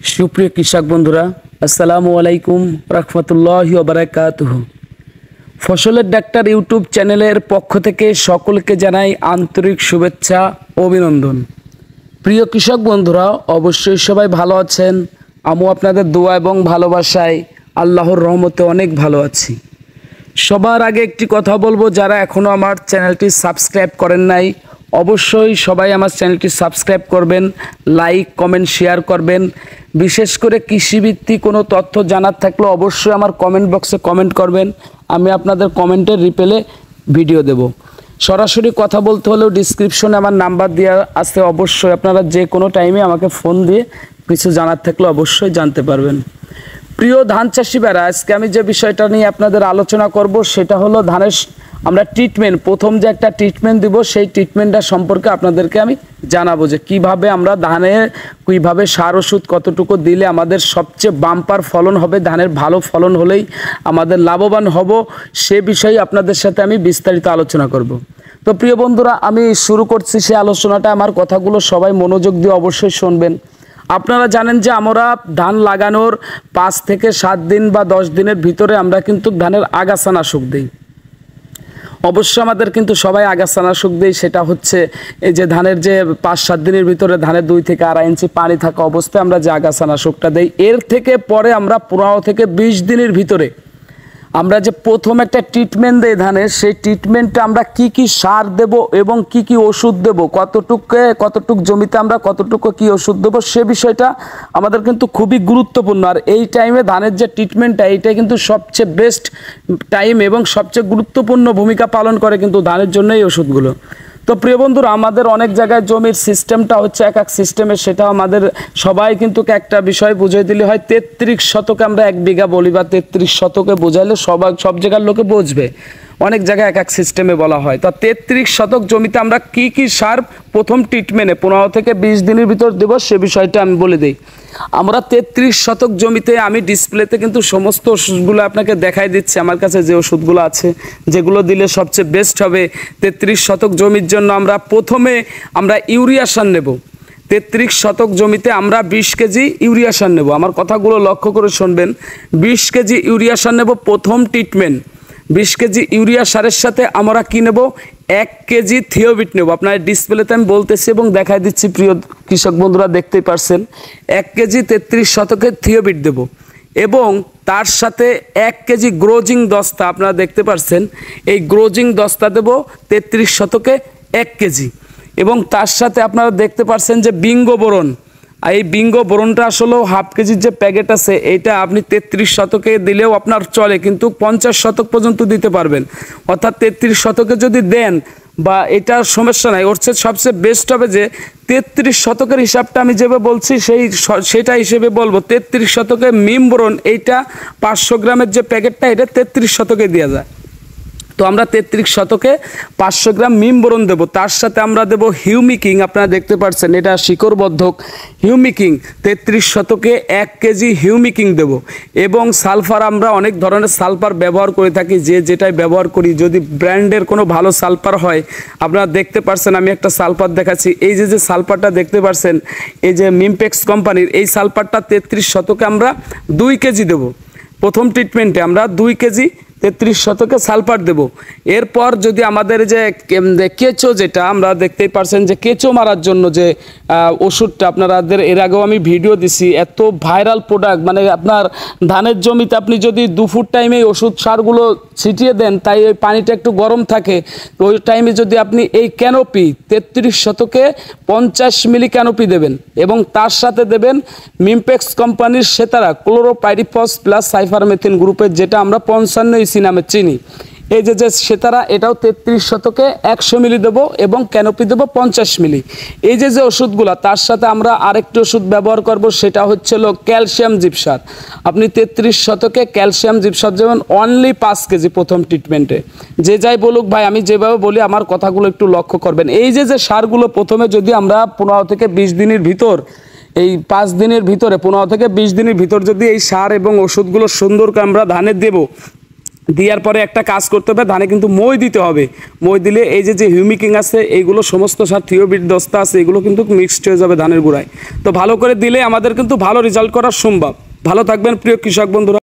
সুপ্রিয় কৃষক বন্ধুরা, আসসালামু আলাইকুম রাহমাতুল্লাহি ওয়া বারাকাতুহু। ফসলের ডাক্তার ইউটিউব চ্যানেলের পক্ষ থেকে সকলকে জানাই আন্তরিক শুভেচ্ছা ও অভিনন্দন। প্রিয় কৃষক বন্ধুরা, অবশ্যই সবাই ভালো আছেন। আমিও আপনাদের দোয়া এবং ভালোবাসায় আল্লাহর রহমতে অনেক ভালো আছি। সবার আগে একটি কথা বলবো, যারা এখনও আমার চ্যানেলটি সাবস্ক্রাইব করেন নাই, অবশ্যই সবাই আমার চ্যানেলটি সাবস্ক্রাইব করবেন, লাইক কমেন্ট শেয়ার করবেন। বিশেষ করে কৃষিভিত্তিক কোনো তথ্য জানার থাকলে অবশ্যই আমার কমেন্ট বক্সে কমেন্ট করবেন, আমি আপনাদের কমেন্টের রিপ্লে ভিডিও দেব। সরাসরি কথা বলতে হলেও ডিসক্রিপশনে আমার নাম্বার দেওয়া আছে, অবশ্যই আপনারা যে কোনো টাইমে আমাকে ফোন দিয়ে কিছু জানার থাকলে অবশ্যই জানতে পারবেন। প্রিয় ধান চাষি ভাইরা, আজকে আমি যে বিষয়টা নিয়ে আপনাদের আলোচনা করব সেটা হলো ধানের আমরা ট্রিটমেন্ট, প্রথম যে একটা ট্রিটমেন্ট দিব সেই ট্রিটমেন্টটা সম্পর্কে আপনাদেরকে আমি জানাবো যে কিভাবে আমরা ধানে কিভাবে সার ওষুধ কতটুকু দিলে আমাদের সবচেয়ে বাম্পার ফলন হবে, ধানের ভালো ফলন হলেই আমাদের লাভবান হব, সে বিষয়ে আপনাদের সাথে আমি বিস্তারিত আলোচনা করব। তো প্রিয় বন্ধুরা, আমি শুরু করছি সেই আলোচনাটা। আমার কথাগুলো সবাই মনোযোগ দিয়ে অবশ্যই শুনবেন। আপনারা জানেন যে আমরা ধান লাগানোর 5 থেকে 7 দিন বা 10 দিনের ভিতরে আমরা কিন্তু ধানের আগাছানাশক দিই। অবশ্যই আমাদের কিন্তু সবাই আগাছানাশক দিই, সেটা হচ্ছে এই যে ধানের যে 5-7 দিনের ভিতরে ধানের 2 থেকে 2.5 ইঞ্চি পানি থাকা অবস্থায় আমরা যে আগাছানাশকটা দিই। এর থেকে পরে আমরা 15 থেকে 20 দিনের ভিতরে আমরা যে প্রথম একটা ট্রিটমেন্ট দেই ধানের, সেই ট্রিটমেন্টটা আমরা কি কি সার দেব এবং কি কি ওষুধ দেব, কতটুক জমিতে আমরা কতটুকু কি ওষুধ দেব, সে বিষয়টা আমাদের কিন্তু খুবই গুরুত্বপূর্ণ। আর এই টাইমে ধানের যে ট্রিটমেন্টটা, এইটাই কিন্তু সবচেয়ে বেস্ট টাইম এবং সবচেয়ে গুরুত্বপূর্ণ ভূমিকা পালন করে কিন্তু ধানের জন্য এই ওষুধগুলো। তো প্রিয় বন্ধুরা, আমাদের অনেক জায়গায় জমির সিস্টেমটা হচ্ছে এক সিস্টেমে, সেটা আমাদের সবাই কিন্তু একটা বিষয় বুঝিয়ে দিলে হয়। 33 শতকে আমরা 1 বিঘা বলি বা 33 শতকে বোঝাইলে সব জায়গার লোকে বুঝবে। অনেক জায়গায় এক সিস্টেমে বলা হয়। তা 33 শতক জমিতে আমরা কি কি সার প্রথম ট্রিটমেন্টে 15 থেকে 20 দিনের ভিতর দেব, সে বিষয়টা আমি বলে দিই। আমরা 33 শতক জমিতে আমি ডিসপ্লেতে কিন্তু সমস্ত ওষুধগুলো আপনাকে দেখাই দিচ্ছি। আমার কাছে যে ওষুধগুলো আছে, যেগুলো দিলে সবচেয়ে বেস্ট হবে 33 শতক জমির জন্য, প্রথমে আমরা ইউরিয়া সার নেব। 33 শতক জমিতে আমরা 20 কেজি ইউরিয়া সার নেব। আমার কথাগুলো লক্ষ্য করে শুনবেন। 20 কেজি ইউরিয়া সার নেব প্রথম ট্রিটমেন্ট। 20 কেজি ইউরিয়া সারের সাথে আমরা কি নেব, 1 কেজি থিওবিট নেব। আপনার ডিসপ্লেতে আমি বলতেছি এবং দেখাই দিচ্ছি, প্রিয় কৃষক বন্ধুরা দেখতেই পারছেন। 1 কেজি 33 শতকে থিওবিট দেব এবং তার সাথে 1 কেজি গ্রোজিং দস্তা, আপনারা দেখতে পারছেন, এই গ্রোজিং দস্তা দেব 33 শতকে 1 কেজি। এবং তার সাথে আপনারা দেখতে পারছেন যে বিঙ্গো বোরন, এই বিঙ্গো বোরনটা আসলেও 1/2 কেজির যে প্যাকেট আছে, এইটা আপনি 33 শতকে দিলেও আপনার চলে, কিন্তু 50 শতক পর্যন্ত দিতে পারবেন। অর্থাৎ 33 শতকে যদি দেন বা এটার সমস্যা নাই, ওর সবচেয়ে বেস্ট হবে যে 33 শতকের হিসাবটা আমি যেভাবে বলছি সেটা হিসেবে বলবো। 33 শতকে মিম বোরন, এইটা 500 গ্রামের যে প্যাকেটটা, এটা 33 শতকে দেওয়া যায়। তো আমরা 33 শতকে 500 গ্রাম মিম বোরন দেবো। তার সাথে আমরা দেবো হিউমিকিং, আপনারা দেখতে পাচ্ছেন এটা শিকড়বর্ধক হিউমিকিং। 33 শতকে 1 কেজি হিউমিকিং দেব। এবং সালফার, আমরা অনেক ধরনের সালফার ব্যবহার করে থাকি, যেটাই ব্যবহার করি, যদি ব্র্যান্ডের কোনো ভালো সালফার হয়, আপনারা দেখতে পাচ্ছেন আমি একটা সালফার দেখাচ্ছি। এই যে সালফারটা দেখতে পাচ্ছেন, এই যে মিমপেক্স কোম্পানির এই সালফারটা 33 শতকে আমরা 2 কেজি দেব। প্রথম ট্রিটমেন্টে আমরা 2 কেজি 33 শতকে সালফার দেব। এরপর যদি আমাদের যে কেঁচো, যেটা আমরা দেখতেই পারছেন যে কেঁচো মারার জন্য যে ওষুধটা, আপনাদের এর আগেও আমি ভিডিও দিছি, এত ভাইরাল প্রোডাক্ট, মানে আপনার ধানের জমিতে আপনি যদি দুপুর টাইমে ওষুধ সারগুলো ছিটিয়ে দেন, তাই ওই পানিটা একটু গরম থাকে, তো ওই টাইমে যদি আপনি এই ক্যানোপি 33 শতকে 50 মিলি ক্যানোপি দেবেন এবং তার সাথে দেবেন মিমপেক্স কোম্পানির সেতারা ক্লোরোপাইরিফস প্লাস সাইফারমেথিন গ্রুপের, যেটা আমরা 55 ইসি নামে চিনি। এই যে সেতারা, এটাও 33 শতকে 100 মিলি দেবো এবং ক্যানোপি দেবো 50 মিলি। এই যে ওষুধগুলো, তার সাথে আমরা আরেকটি ওষুধ ব্যবহার করব, সেটা হচ্ছে ক্যালসিয়াম জিপসার। আপনি 33 শতকে ক্যালসিয়াম জিপসার দেবেন অনলি 5 কেজি প্রথম ট্রিটমেন্টে। যে যাই বলুক ভাই, আমি যেভাবে বলি আমার কথাগুলো একটু লক্ষ্য করবেন। এই যে সারগুলো প্রথমে যদি আমরা 15 থেকে 20 দিনের ভিতর, এই 5 দিনের ভিতরে 15 থেকে 20 দিনের ভিতর যদি এই সার এবং ওষুধগুলো সুন্দর করে আমরা ধানে দেব, দেওয়ার পরে একটা কাজ করতে হবে, ধানে কিন্তু মই দিতে হবে। মই দিলে এই যে হিউমিকিং আছে এইগুলো সমস্ত সার থিওবিট দস্তা আছে এগুলো কিন্তু মিক্সড হয়ে যাবে ধানের গোড়ায়। তো ভালো করে দিলে আমাদের কিন্তু ভালো রেজাল্ট করা সম্ভব। ভালো থাকবেন প্রিয় কৃষক বন্ধুরা।